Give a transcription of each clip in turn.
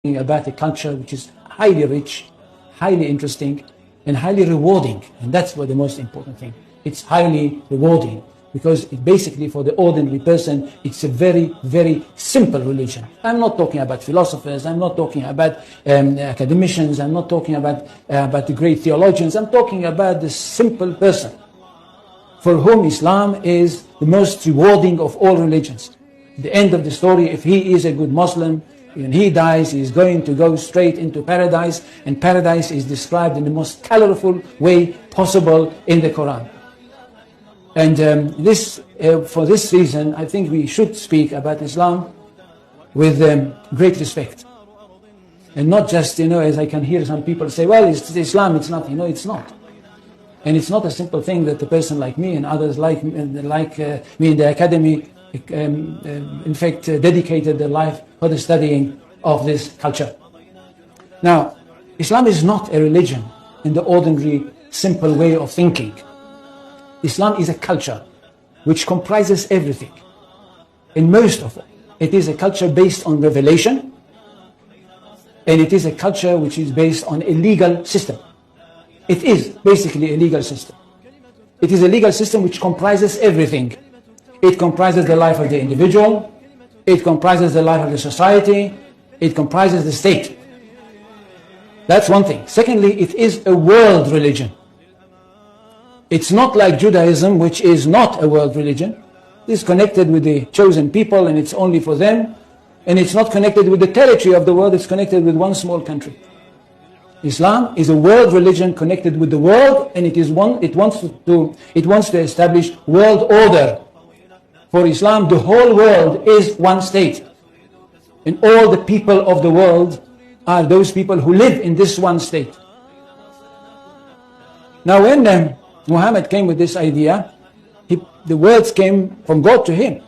about a culture which is highly rich, highly interesting, and highly rewarding. And that's what the most important thing. It's highly rewarding because it basically, for the ordinary person, it's a very, very simple religion. I'm not talking about philosophers. I'm not talking about academicians. I'm not talking about the great theologians. I'm talking about the simple person for whom Islam is the most rewarding of all religions. At the end of the story, if he is a good Muslim, when he dies, he is going to go straight into paradise, and paradise is described in the most colorful way possible in the Quran. And for this reason, I think we should speak about Islam with great respect. And not just, as I can hear some people say, well, it's Islam, it's not. It's not. And it's not a simple thing that a person like me and others like me in the academy in fact, dedicated their life for the studying of this culture. Now, Islam is not a religion in the ordinary, simple way of thinking. Islam is a culture which comprises everything. And most of it, it is a culture based on revelation, and it is a culture which is based on a legal system. It is basically a legal system. It is a legal system which comprises everything. It comprises the life of the individual, it comprises the life of the society, it comprises the state. That's one thing. Secondly, it is a world religion. It's not like Judaism, which is not a world religion. It's connected with the chosen people and it's only for them. And it's not connected with the territory of the world, it's connected with one small country. Islam is a world religion connected with the world, and it wants to establish world order. For Islam, the whole world is one state. And all the people of the world are those people who live in this one state. Now when Muhammad came with this idea, the words came from God to him.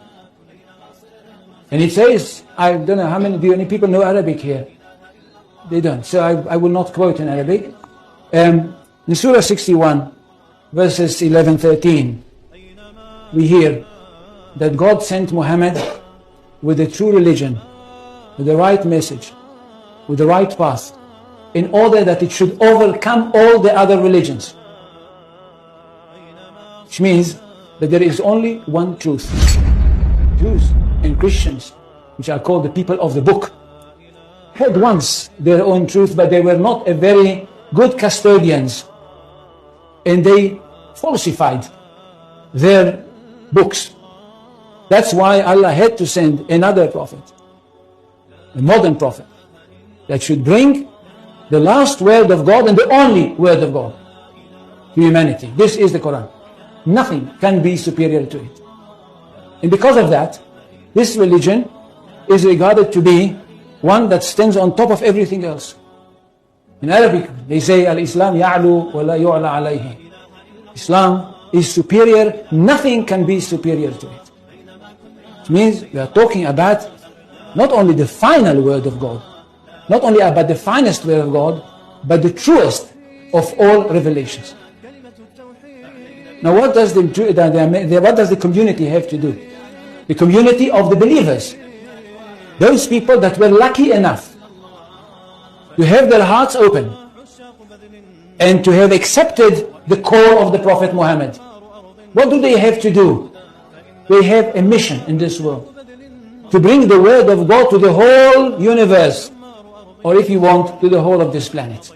And he says, I don't know how many people know Arabic here? They don't. So I will not quote in Arabic. In Surah 61, verses 11-13, we hear that God sent Muhammad with a true religion, with the right message, with the right path, in order that it should overcome all the other religions. Which means that there is only one truth. Jews and Christians, which are called the people of the book, had once their own truth, but they were not a very good custodians, and they falsified their books. That's why Allah had to send another prophet, a modern prophet, that should bring the last word of God and the only word of God to humanity. This is the Quran. Nothing can be superior to it. And because of that, this religion is regarded to be one that stands on top of everything else. In Arabic, they say, Al-Islam ya'lu wa la yu'la alayhi. Islam is superior, nothing can be superior to it. It means we are talking about not only the final word of God, not only about the finest word of God, but the truest of all revelations. Now what does the community have to do? The community of the believers. Those people that were lucky enough to have their hearts open and to have accepted the call of the Prophet Muhammad. What do they have to do? They have a mission in this world, to bring the word of God to the whole universe, or if you want, to the whole of this planet.